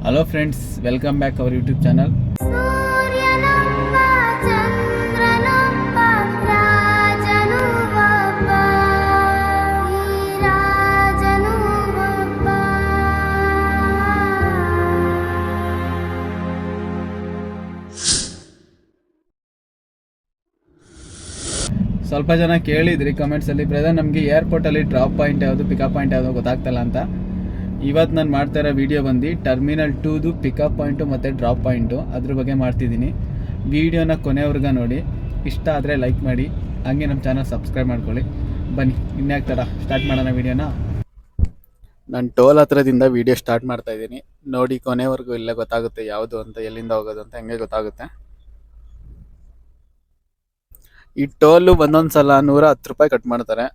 Hello friends, welcome back our YouTube channel. ಸೂರ್ಯನೊಬ್ಬ ಚಂದ್ರನೊಬ್ಬ ರಾಜನು ಒಬ್ಬ, ಈ ರಾಜನು ಒಬ್ಬ. ಸ್ವಲ್ಪ ಜನ ಕೇಳಿದ್ರಿ ಕಮೆಂಟ್ಸಲ್ಲಿ, ಬ್ರದರ್ ನಮಗೆ ಏರ್ಪೋರ್ಟಲ್ಲಿ ಡ್ರಾಪ್ ಪಾಯಿಂಟ್ ಯಾವುದು ಪಿಕಪ್ ಪಾಯಿಂಟ್ ಯಾವುದು ಗೊತ್ತಾಗ್ತಲ್ಲ ಅಂತ. ಇವತ್ತು ನಾನು ಮಾಡ್ತಾ ಇರೋ ವೀಡಿಯೋ ಬಂದು ಟರ್ಮಿನಲ್ 2ದು ಪಿಕಪ್ ಪಾಯಿಂಟು ಮತ್ತು ಡ್ರಾಪ್ ಪಾಯಿಂಟು ಅದ್ರ ಬಗ್ಗೆ ಮಾಡ್ತಿದ್ದೀನಿ. ವೀಡಿಯೋನ ಕೊನೆವರೆಗೂ ನೋಡಿ, ಇಷ್ಟ ಆದರೆ ಲೈಕ್ ಮಾಡಿ, ಹಾಗೆ ನಮ್ಮ ಚಾನಲ್ ಸಬ್ಸ್ಕ್ರೈಬ್ ಮಾಡ್ಕೊಳ್ಳಿ. ಬನ್ನಿ ಇನ್ಯಾಕೆ ಥರ ಸ್ಟಾರ್ಟ್ ಮಾಡೋಣ ವೀಡಿಯೋನ. ನಾನು ಟೋಲ್ ಹತ್ರದಿಂದ ವೀಡಿಯೋ ಸ್ಟಾರ್ಟ್ ಮಾಡ್ತಾ ಇದ್ದೀನಿ. ನೋಡಿ ಕೊನೆವರೆಗೂ ಇಲ್ಲೇ ಗೊತ್ತಾಗುತ್ತೆ ಯಾವುದು ಅಂತ, ಎಲ್ಲಿಂದ ಹೋಗೋದು ಅಂತ ಹೆಂಗೆ ಗೊತ್ತಾಗುತ್ತೆ. ಈ ಟೋಲು ಒಂದೊಂದು ಸಲ 110 ರೂಪಾಯಿ ಕಟ್ ಮಾಡ್ತಾರೆ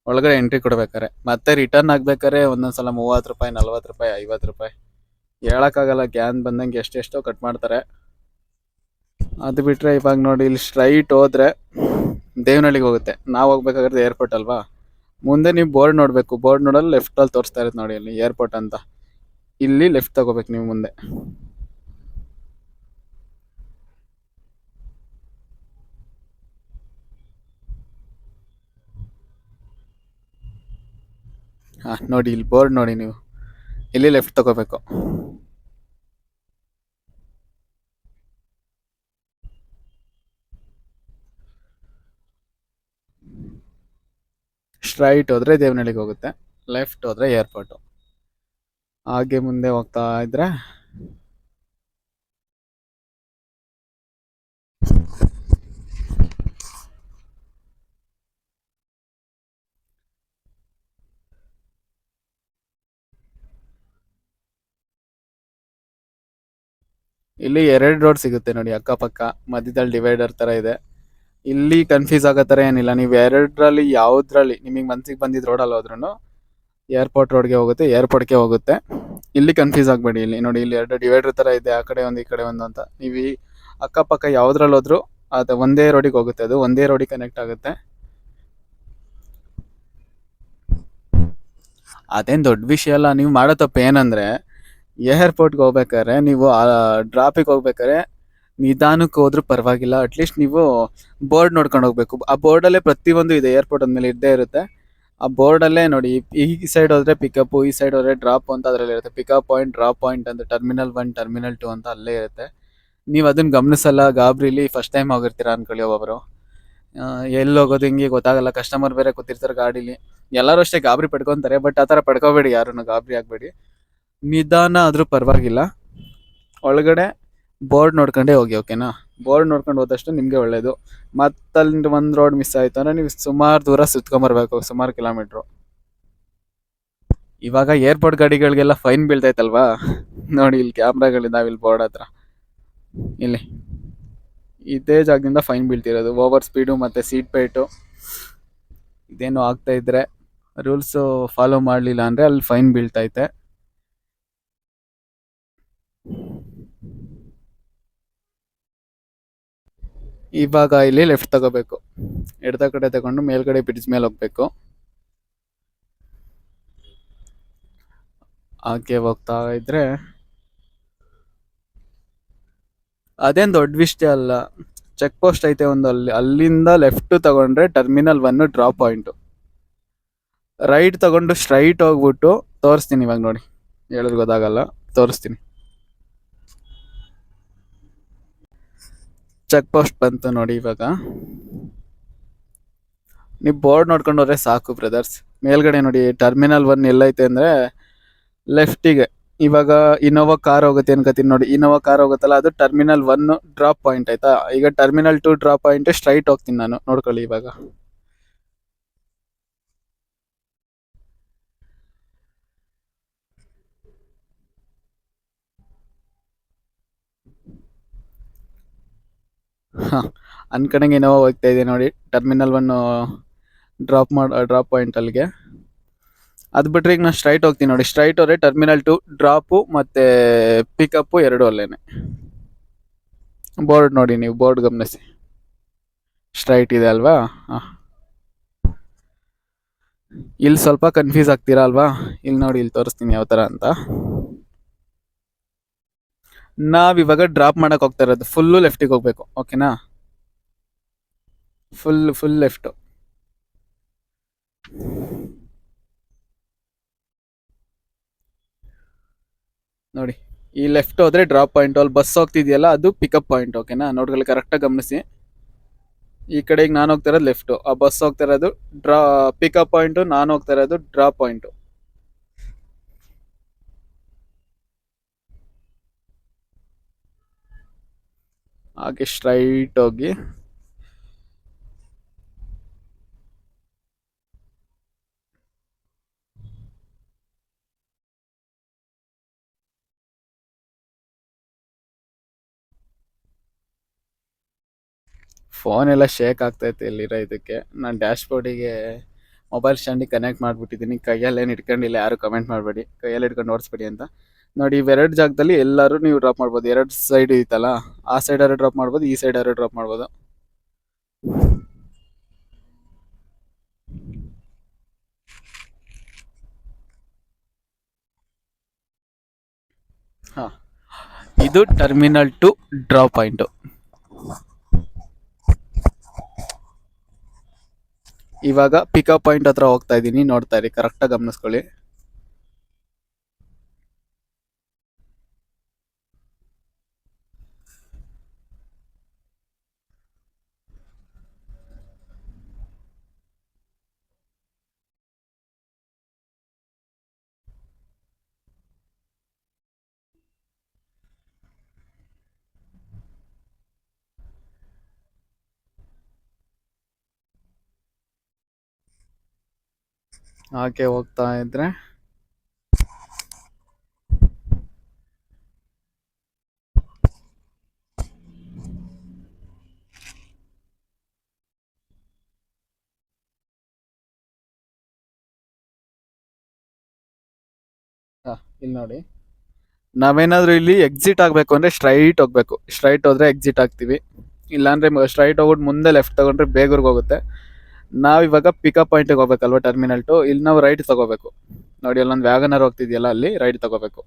ಒಳಗಡೆ ಎಂಟ್ರಿ ಕೊಡ್ಬೇಕಾರೆ. ಮತ್ತೆ ರಿಟರ್ನ್ ಆಗ್ಬೇಕಾರೆ ಒಂದೊಂದು ಸಲ 30 ರೂಪಾಯಿ, 40 ರೂಪಾಯಿ, 50 ರೂಪಾಯಿ, ಹೇಳೋಕ್ಕಾಗಲ್ಲ. ಗ್ಯಾನ್ ಬಂದಂಗೆ ಎಷ್ಟೆಷ್ಟೋ ಕಟ್ ಮಾಡ್ತಾರೆ. ಅದು ಬಿಟ್ಟರೆ ಇವಾಗ ನೋಡಿ, ಇಲ್ಲಿ ಸ್ಟ್ರೈಟ್ ಹೋದರೆ ದೇವನಹಳ್ಳಿಗೆ ಹೋಗುತ್ತೆ. ನಾವು ಹೋಗ್ಬೇಕಾಗಿರೋದು ಏರ್ಪೋರ್ಟ್ ಅಲ್ವಾ. ಮುಂದೆ ನೀವು ಬೋರ್ಡ್ ನೋಡಬೇಕು. ಬೋರ್ಡ್ ನೋಡಲು ಲೆಫ್ಟಲ್ಲಿ ತೋರಿಸ್ತಾ ಇರುತ್ತೆ ನೋಡಿ, ಅಲ್ಲಿ ಏರ್ಪೋರ್ಟ್ ಅಂತ. ಇಲ್ಲಿ ಲೆಫ್ಟ್ ತಗೋಬೇಕು ನೀವು ಮುಂದೆ. ಹಾಂ ನೋಡಿ, ಇಲ್ಲಿ ಬೋರ್ಡ್ ನೋಡಿ, ನೀವು ಇಲ್ಲಿ ಲೆಫ್ಟ್ ತಗೋಬೇಕು. ಸ್ಟ್ರೈಟ್ ಹೋದರೆ ದೇವನಹಳ್ಳಿಗೆ ಹೋಗುತ್ತೆ, ಲೆಫ್ಟ್ ಹೋದರೆ ಏರ್ಪೋರ್ಟು. ಹಾಗೆ ಮುಂದೆ ಹೋಗ್ತಾ ಇದ್ರೆ ಇಲ್ಲಿ 2 ರೋಡ್ ಸಿಗುತ್ತೆ ನೋಡಿ, ಅಕ್ಕಪಕ್ಕ ಮಧ್ಯದಲ್ಲಿ ಡಿವೈಡರ್ ಥರ ಇದೆ. ಇಲ್ಲಿ ಕನ್ಫ್ಯೂಸ್ ಆಗೋ ಥರ ಏನಿಲ್ಲ. ನೀವು ಎರಡರಲ್ಲಿ ಯಾವುದ್ರಲ್ಲಿ ನಿಮಗೆ ಮನ್ಸಿಗೆ ಬಂದಿದ್ದು ರೋಡಲ್ಲಿ ಹೋದ್ರೂ ಏರ್ಪೋರ್ಟ್ ರೋಡ್ಗೆ ಹೋಗುತ್ತೆ, ಏರ್ಪೋರ್ಟ್ಗೆ ಹೋಗುತ್ತೆ. ಇಲ್ಲಿ ಕನ್ಫ್ಯೂಸ್ ಆಗಬೇಡಿ. ಇಲ್ಲಿ ನೋಡಿ, ಇಲ್ಲಿ 2 ಡಿವೈಡರ್ ಥರ ಇದೆ, ಆ ಕಡೆ ಒಂದು ಈ ಕಡೆ ಒಂದು ಅಂತ. ನೀವು ಈ ಅಕ್ಕಪಕ್ಕ ಯಾವುದ್ರಲ್ಲಿ ಹೋದ್ರೂ ಅದು ಒಂದೇ ರೋಡಿಗೆ ಹೋಗುತ್ತೆ, ಅದು ಒಂದೇ ರೋಡಿಗೆ ಕನೆಕ್ಟ್ ಆಗುತ್ತೆ. ಅದೇನು ದೊಡ್ಡ ವಿಷಯ ಅಲ್ಲ. ನೀವು ಮಾಡೋ ತಪ್ಪು ಏನಂದರೆ, ಏರ್ಪೋರ್ಟ್ಗೆ ಹೋಗ್ಬೇಕಾದ್ರೆ ನೀವು ಡ್ರಾಪಿಗೆ ಹೋಗ್ಬೇಕಾದ್ರೆ ನಿಧಾನಕ್ಕೆ ಹೋದ್ರೂ ಪರವಾಗಿಲ್ಲ, ಅಟ್ಲೀಸ್ಟ್ ನೀವು ಬೋರ್ಡ್ ನೋಡ್ಕೊಂಡು ಹೋಗ್ಬೇಕು. ಆ ಬೋರ್ಡಲ್ಲೇ ಪ್ರತಿಯೊಂದು ಇದೆ, ಏರ್ಪೋರ್ಟ್ ಅಂದಮೇಲೆ ಇದ್ದೇ ಇರುತ್ತೆ. ಆ ಬೋರ್ಡಲ್ಲೇ ನೋಡಿ, ಈ ಸೈಡ್ ಹೋದರೆ ಪಿಕಪ್ಪು, ಈ ಸೈಡ್ ಹೋದರೆ ಡ್ರಾಪ್ ಅಂತ ಅದರಲ್ಲಿ ಇರುತ್ತೆ. ಪಿಕಪ್ ಪಾಯಿಂಟ್, ಡ್ರಾಪ್ ಪಾಯಿಂಟ್ ಅಂತ ಟರ್ಮಿನಲ್ 1, ಟರ್ಮಿನಲ್ 2 ಅಂತ ಅಲ್ಲೇ ಇರುತ್ತೆ. ನೀವು ಅದನ್ನು ಗಮನಿಸಲ್ಲ, ಗಾಬರಿಲಿ ಫಸ್ಟ್ ಟೈಮ್ ಹೋಗಿರ್ತೀರ ಅಂದ್ಕೊಳ್ಳಿ ಒಬ್ಬೊಬ್ಬರು. ಎಲ್ಲಿ ಹೋಗೋದು ಹಿಂಗೆ ಗೊತ್ತಾಗಲ್ಲ. ಕಸ್ಟಮರ್ ಬೇರೆ ಕೂತಿರ್ತಾರೆ ಗಾಡೀಲಿ. ಎಲ್ಲರೂ ಅಷ್ಟೇ ಗಾಬರಿ ಪಡ್ಕೊತಾರೆ, ಬಟ್ ಆ ಥರ ಪಡ್ಕೋಬೇಡಿ, ಯಾರೂ ಗಾಬರಿ ಆಗಬೇಡಿ. ನಿಧಾನ ಆದರೂ ಪರವಾಗಿಲ್ಲ. ಒಳಗಡೆ ಬೋರ್ಡ್ ನೋಡ್ಕೊಂಡೇ ಹೋಗಿ, ಓಕೆನಾ? ಬೋರ್ಡ್ ನೋಡ್ಕೊಂಡು ಹೋದಷ್ಟು ನಿಮಗೆ ಒಳ್ಳೆಯದು. ಮತ್ತಲ್ಲಿ ಒಂದು ರೋಡ್ ಮಿಸ್ ಆಯಿತು ಅಂದರೆ ನೀವು ಸುಮಾರು ದೂರ ಸುತ್ಕೊಂಬರ್ಬೇಕು, ಸುಮಾರು ಕಿಲೋಮೀಟ್ರು. ಇವಾಗ ಏರ್ಪೋರ್ಟ್ ಗಾಡಿಗಳಿಗೆಲ್ಲ ಫೈನ್ ಬೀಳ್ತೈತಲ್ವಾ. ನೋಡಿ, ಇಲ್ಲಿ ಕ್ಯಾಮ್ರಾಗಳಿದ್ದಾವೆ, ಇಲ್ಲಿ ಬೋರ್ಡ್ ಹತ್ರ. ಇಲ್ಲಿ ಇದೇ ಜಾಗದಿಂದ ಫೈನ್ ಬೀಳ್ತಿರೋದು. ಓವರ್ ಸ್ಪೀಡು ಮತ್ತು ಸೀಟ್ ಬೆಲ್ಟು ಇದೇನು ಆಗ್ತಾ ಇದ್ರೆ, ರೂಲ್ಸು ಫಾಲೋ ಮಾಡಲಿಲ್ಲ ಅಂದರೆ ಅಲ್ಲಿ ಫೈನ್ ಬೀಳ್ತೈತೆ. ಇವಾಗ ಇಲ್ಲಿ ಲೆಫ್ಟ್ ತಗೋಬೇಕು, ಎಡದ ಕಡೆ ತಗೊಂಡು ಮೇಲ್ಗಡೆ ಬ್ರಿಡ್ಜ್ ಮೇಲೆ ಹೋಗ್ಬೇಕು. ಹಾಗೆ ಹೋಗ್ತಾ ಇದ್ರೆ ಅದೇನು ದೊಡ್ಡ ವಿಷಯ ಅಲ್ಲ. ಚೆಕ್ ಪೋಸ್ಟ್ ಐತೆ ಒಂದು, ಅಲ್ಲಿಂದ ಲೆಫ್ಟ್ ತಗೊಂಡ್ರೆ ಟರ್ಮಿನಲ್ 1 ಡ್ರಾಪ್ ಪಾಯಿಂಟು. ರೈಟ್ ತಗೊಂಡು ಸ್ಟ್ರೈಟ್ ಹೋಗ್ಬಿಟ್ಟು ತೋರಿಸ್ತೀನಿ. ಇವಾಗ ನೋಡಿ, ಹೇಳಿದ್ರೆ ಗೊತ್ತಾಗಲ್ಲ, ತೋರಿಸ್ತೀನಿ. ಚೆಕ್ ಪೋಸ್ಟ್ ಬಂತು ನೋಡಿ. ಇವಾಗ ನೀವು ಬೋರ್ಡ್ ನೋಡ್ಕೊಂಡು ಹೋದ್ರೆ ಸಾಕು ಬ್ರದರ್ಸ್. ಮೇಲ್ಗಡೆ ನೋಡಿ, ಟರ್ಮಿನಲ್ 1 ಎಲ್ಲೈತೆ ಅಂದರೆ ಲೆಫ್ಟಿಗೆ. ಇವಾಗ ಇನೋವಾ ಕಾರ್ ಹೋಗುತ್ತೆ ಅನ್ಕೋತೀನಿ ನೋಡಿ, ಇನೋವಾ ಕಾರ್ ಹೋಗುತ್ತಲ್ಲ, ಅದು ಟರ್ಮಿನಲ್ 1 ಡ್ರಾಪ್ ಪಾಯಿಂಟ್ ಆಯ್ತಾ. ಈಗ ಟರ್ಮಿನಲ್ 2 ಡ್ರಾಪ್ ಪಾಯಿಂಟ್ ಸ್ಟ್ರೈಟ್ ಹೋಗ್ತೀನಿ ನಾನು, ನೋಡ್ಕೊಳ್ಳಿ ಇವಾಗ. ಹಾಂ, ಅನ್ಕಣಂಗೆ ಇನೋವಾ ಹೋಗ್ತಾ ಇದೆ ನೋಡಿ, ಟರ್ಮಿನಲ್ 1 ಡ್ರಾಪ್ ಪಾಯಿಂಟ್ ಅಲ್ಲಿಗೆ. ಅದು ಬಿಟ್ಟರೆ ಈಗ ನಾನು ಸ್ಟ್ರೈಟ್ ಹೋಗ್ತೀನಿ ನೋಡಿ. ಸ್ಟ್ರೈಟ್ ಹೋದ್ರೆ ಟರ್ಮಿನಲ್ 2 ಡ್ರಾಪು ಮತ್ತು ಪಿಕಪ್ಪು ಎರಡು ಅಲ್ಲೇನೆ. ಬೋರ್ಡ್ ನೋಡಿ, ನೀವು ಬೋರ್ಡ್ ಗಮನಿಸಿ, ಸ್ಟ್ರೈಟ್ ಇದೆ ಅಲ್ವಾ. ಹಾಂ, ಇಲ್ಲಿ ಸ್ವಲ್ಪ ಕನ್ಫ್ಯೂಸ್ ಆಗ್ತೀರಾ ಅಲ್ವಾ. ಇಲ್ಲಿ ನೋಡಿ, ಇಲ್ಲಿ ತೋರಿಸ್ತೀನಿ ಯಾವ ಥರ ಅಂತ. ನಾವಿವಾಗ ಡ್ರಾಪ್ ಮಾಡಕ್ ಹೋಗ್ತಾ ಇರೋದು ಫುಲ್ಲು ಲೆಫ್ಟಿಗೆ ಹೋಗ್ಬೇಕು, ಓಕೆನಾ? Full left. ನೋಡಿ, ಈ ಲೆಫ್ಟ್ ಹೋದ್ರೆ ಡ್ರಾಪ್ ಪಾಯಿಂಟ್, ಅಲ್ಲಿ ಬಸ್ ಹೋಗ್ತಿದೆಯಲ್ಲ ಅದು ಪಿಕಪ್ ಪಾಯಿಂಟ್, ಓಕೆನಾ? ನೋಡ್ಕೊಳ್ಳಿ, ಕರೆಕ್ಟಾಗಿ ಗಮನಿಸಿ. ಈ ಕಡೆಗೆ ನಾನು ಹೋಗ್ತಾ ಇರೋದು ಲೆಫ್ಟ್, ಆ ಬಸ್ ಹೋಗ್ತಾ ಇರೋದು ಡ್ರಾ ಪಿಕಪ್ ಪಾಯಿಂಟ್, ನಾನು ಹೋಗ್ತಾ ಇರೋದು ಡ್ರಾಪ್ ಪಾಯಿಂಟ್. ಹಾಗೆ ಸ್ಟ್ರೈಟ್ ಹೋಗಿ ಫೋನ್ ಎಲ್ಲ ಶೇಕ್ ಆಗ್ತೈತೆ ಇಲ್ಲಿರೋ ಇದಕ್ಕೆ. ನಾನು ಡ್ಯಾಶ್ ಬೋರ್ಡಿಗೆ ಮೊಬೈಲ್ ಸ್ಟ್ಯಾಂಡಿಗೆ ಕನೆಕ್ಟ್ ಮಾಡಿಬಿಟ್ಟಿದ್ದೀನಿ, ಕೈಯಲ್ಲೇನು ಇಟ್ಕೊಂಡಿಲ್ಲ. ಯಾರು ಕಮೆಂಟ್ ಮಾಡಬೇಡಿ, ಕೈಯಲ್ಲಿ ಇಟ್ಕೊಂಡು ಓಡಿಸ್ಬೇಡಿ ಅಂತ. ನೋಡಿ, ಇವೆರಡು ಜಾಗದಲ್ಲಿ ಎಲ್ಲರೂ ನೀವು ಡ್ರಾಪ್ ಮಾಡ್ಬೋದು. ಎರಡು ಸೈಡ್ ಇತ್ತಲ್ಲ, ಆ ಸೈಡ್ ಯಾರು ಡ್ರಾಪ್ ಮಾಡ್ಬೋದು, ಈ ಸೈಡ್ ಯಾರು ಡ್ರಾಪ್ ಮಾಡ್ಬೋದು. ಹಾಂ, ಇದು ಟರ್ಮಿನಲ್ ಟು ಡ್ರಾಪ್ ಪಾಯಿಂಟು. ಇವಾಗ ಪಿಕಪ್ ಪಾಯಿಂಟ್ ಹತ್ರ ಹೋಗ್ತಾ ಇದ್ದೀನಿ, ನೋಡ್ತಾ ಇರಿ, ಕರೆಕ್ಟಾಗಿ ಗಮನಿಸ್ಕೊಳ್ಳಿ. ಹಾಗೆ ಹೋಗ್ತಾ ಇದ್ರೆ ಇಲ್ಲಿ ನೋಡಿ, ನಾವೇನಾದ್ರೂ ಇಲ್ಲಿ ಎಕ್ಸಿಟ್ ಆಗಬೇಕು ಅಂದರೆ ಸ್ಟ್ರೈಟ್ ಹೋಗ್ಬೇಕು. ಸ್ಟ್ರೈಟ್ ಹೋದ್ರೆ ಎಕ್ಸಿಟ್ ಆಗ್ತೀವಿ, ಇಲ್ಲಾಂದ್ರೆ ಸ್ಟ್ರೈಟ್ ಹೋಗ್ಬಿಟ್ಟು ಮುಂದೆ ಲೆಫ್ಟ್ ತಗೊಂಡ್ರೆ ಬೇಗೂರ್ಗೆ ಹೋಗುತ್ತೆ. ನಾವಿವಾಗ ಪಿಕಪ್ ಪಾಯಿಂಟಿಗೆ ಹೋಗ್ಬೇಕಲ್ವ, ಟರ್ಮಿನಲ್ ಟು. ಇಲ್ಲಿ ನಾವು ರೈಟ್ ತಗೋಬೇಕು. ನೋಡಿ, ಅಲ್ಲೊಂದು ವ್ಯಾಗನರ್ ಹೋಗ್ತಿದೆಯಲ್ಲ, ಅಲ್ಲಿ ರೈಟ್ ತಗೋಬೇಕು.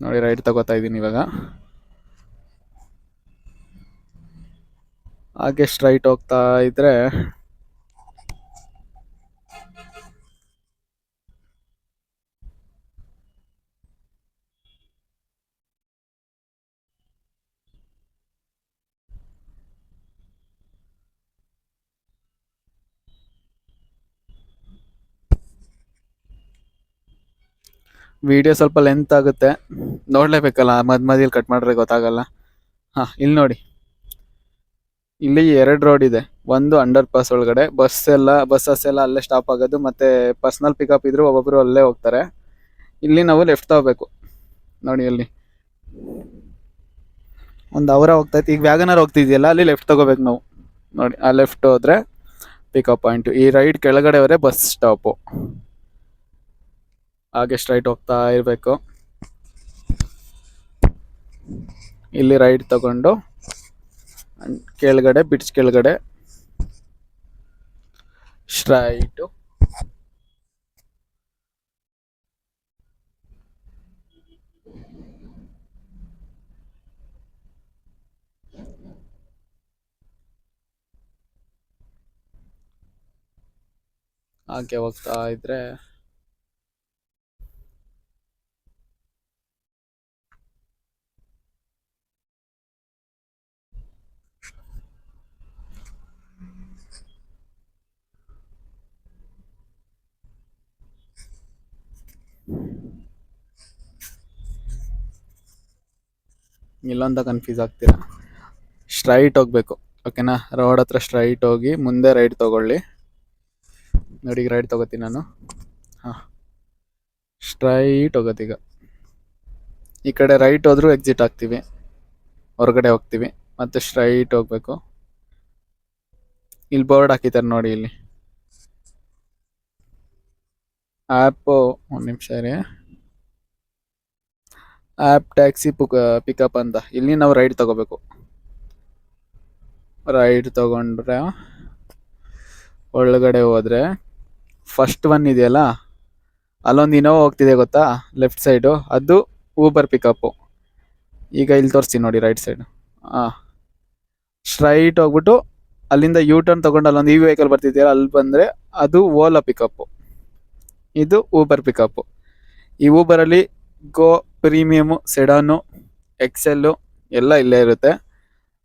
ನೋಡಿ, ರೈಟ್ ತಗೋತಾ ಇದ್ದೀನಿ ಇವಾಗ. ಹಾಗೆ ಸ್ಟ್ರೈಟ್ ಹೋಗ್ತಾ ಇದ್ರೆ ವಿಡಿಯೋ ಸ್ವಲ್ಪ ಲೆಂತ್ ಆಗುತ್ತೆ, ನೋಡ್ಲೇಬೇಕಲ್ಲ, ಮಧ್ಯದಲ್ಲಿ ಕಟ್ ಮಾಡಿದ್ರೆ ಗೊತ್ತಾಗಲ್ಲ. ಹಾಂ, ಇಲ್ಲಿ ನೋಡಿ, ಇಲ್ಲಿ ಎರಡು ರೋಡ್ ಇದೆ. ಒಂದು ಅಂಡರ್ ಪಾಸ್ ಒಳಗಡೆ ಬಸ್ಸಸ್ ಎಲ್ಲ ಅಲ್ಲೇ ಸ್ಟಾಪ್ ಆಗೋದು, ಮತ್ತೆ ಪರ್ಸ್ನಲ್ ಪಿಕಪ್ ಇದ್ರು ಒಬ್ಬೊಬ್ರು ಅಲ್ಲೇ ಹೋಗ್ತಾರೆ. ಇಲ್ಲಿ ನಾವು ಲೆಫ್ಟ್ ತಗೋಬೇಕು. ನೋಡಿ, ಅಲ್ಲಿ ಒಂದು ಅವರ ಹೋಗ್ತೈತಿ, ಈಗ ವ್ಯಾಗನರ್ ಹೋಗ್ತಿದೆಯಲ್ಲ, ಅಲ್ಲಿ ಲೆಫ್ಟ್ ತಗೋಬೇಕು ನಾವು. ನೋಡಿ, ಆ ಲೆಫ್ಟ್ ಹೋದ್ರೆ ಪಿಕಪ್ ಪಾಯಿಂಟ್. ಈ ರೈಟ್ ಕೆಳಗಡೆ ಹೋದ್ರೆ ಬಸ್ ಸ್ಟಾಪು. ಹಾಗೆ ಸ್ಟ್ರೈಟ್ ಹೋಗ್ತಾ ಇರಬೇಕು. ಇಲ್ಲಿ ರೈಟ್ ತಗೊಂಡು ಕೆಳಗಡೆ ಬಿಡ್ಸ್ ಕೆಳಗಡೆ ಸ್ಟ್ರೈಟು. ಹಾಗೆ ಹೋಗ್ತಾ ಇದ್ರೆ ಇಲ್ಲೊಂದ ಕನ್ಫ್ಯೂಸ್ ಆಗ್ತೀರಾ. ಸ್ಟ್ರೈಟ್ ಹೋಗ್ಬೇಕು, ಓಕೆನಾ? ರೋಡ್ ಹತ್ರ ಸ್ಟ್ರೈಟ್ ಹೋಗಿ ಮುಂದೆ ರೈಟ್ ತಗೊಳ್ಳಿ. ನೋಡಿ, ಈಗ ರೈಟ್ ತಗೋತೀನಿ ನಾನು. ಹಾಂ, ಸ್ಟ್ರೈಟ್ ಹೋಗೋದೀಗ. ಈ ಕಡೆ ರೈಟ್ ಹೋದ್ರೂ ಎಕ್ಸಿಟ್ ಆಗ್ತೀವಿ, ಹೊರಗಡೆ ಹೋಗ್ತೀವಿ. ಮತ್ತೆ ಸ್ಟ್ರೈಟ್ ಹೋಗ್ಬೇಕು. ಇಲ್ಲಿ ಬೋರ್ಡ್ ಹಾಕಿದ್ದಾರೆ ನೋಡಿ, ಇಲ್ಲಿ ಆ್ಯಪು, ಒಂದು ನಿಮಿಷ ರೀ, ಆ್ಯಪ್ ಟ್ಯಾಕ್ಸಿ ಪಿಕಪ್ ಅಂತ. ಇಲ್ಲಿ ನಾವು ರೈಟ್ ತಗೋಬೇಕು. ರೈಟ್ ತಗೊಂಡ್ರೆ ಒಳಗಡೆ ಹೋದ್ರೆ ಫಸ್ಟ್ ಒನ್ ಇದೆಯಲ್ಲ, ಅಲ್ಲೊಂದು ಇನೋವಾ ಹೋಗ್ತಿದೆ ಗೊತ್ತಾ, ಲೆಫ್ಟ್ ಸೈಡು, ಅದು ಊಬರ್ ಪಿಕಪ್ಪು. ಈಗ ಇಲ್ಲಿ ತೋರಿಸ್ತೀನಿ ನೋಡಿ ರೈಟ್ ಸೈಡ್. ಹಾಂ, ಸ್ಟ್ರೈಟ್ ಹೋಗ್ಬಿಟ್ಟು ಅಲ್ಲಿಂದ ಯೂ ಟರ್ನ್ ತೊಗೊಂಡು ಅಲ್ಲೊಂದು ಈ ವೆಹಿಕಲ್ ಬರ್ತಿದ್ದೀರಾ, ಅಲ್ಲಿ ಬಂದರೆ ಅದು ಓಲಾ ಪಿಕಪ್ಪು, ಇದು ಊಬರ್ ಪಿಕಪ್ಪು. ಈ ಊಬರಲ್ಲಿ ಗೋ, ಪ್ರೀಮಿಯಮು, ಸೆಡಾನು, ಎಕ್ಸೆಲ್ಲು ಎಲ್ಲ ಇಲ್ಲೇ ಇರುತ್ತೆ.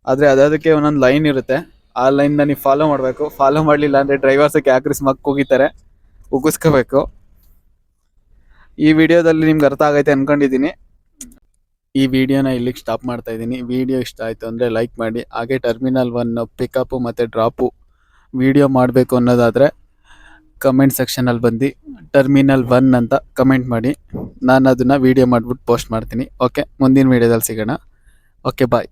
ಆದರೆ ಅದಕ್ಕೆ ಒಂದೊಂದು ಲೈನ್ ಇರುತ್ತೆ, ಆ ಲೈನ್ನ ನೀವು ಫಾಲೋ ಮಾಡಬೇಕು. ಫಾಲೋ ಮಾಡಲಿಲ್ಲ ಅಂದರೆ ಡ್ರೈವರ್ಸಕ್ಕೆ ಯಾಕ್ರಿಸ್ ಮಕ್ ಕೂಗಿತಾರೆ, ಉಗಿಸ್ಕೋಬೇಕು. ಈ ವಿಡಿಯೋದಲ್ಲಿ ನಿಮ್ಗೆ ಅರ್ಥ ಆಗೈತೆ ಅಂದ್ಕೊಂಡಿದ್ದೀನಿ. ಈ ವಿಡಿಯೋನ ಇಲ್ಲಿಗೆ ಸ್ಟಾಪ್ ಮಾಡ್ತಾ ಇದ್ದೀನಿ. ವಿಡಿಯೋ ಇಷ್ಟ ಆಯಿತು ಅಂದರೆ ಲೈಕ್ ಮಾಡಿ. ಹಾಗೆ ಟರ್ಮಿನಲ್ 1 ಪಿಕಪ್ಪು ಮತ್ತು ಡ್ರಾಪು ವಿಡಿಯೋ ಮಾಡಬೇಕು ಅನ್ನೋದಾದರೆ ಕಮೆಂಟ್ ಸೆಕ್ಷನಲ್ಲಿ ಬಂದು ಟರ್ಮಿನಲ್ 1 ಅಂತ ಕಮೆಂಟ್ ಮಾಡಿ. ನಾನು ಅದನ್ನು ವಿಡಿಯೋ ಮಾಡಿಬಿಟ್ಟು ಪೋಸ್ಟ್ ಮಾಡ್ತೀನಿ. ಓಕೆ, ಮುಂದಿನ ವಿಡಿಯೋದಲ್ಲಿ ಸಿಗೋಣ. ಓಕೆ, ಬಾಯ್.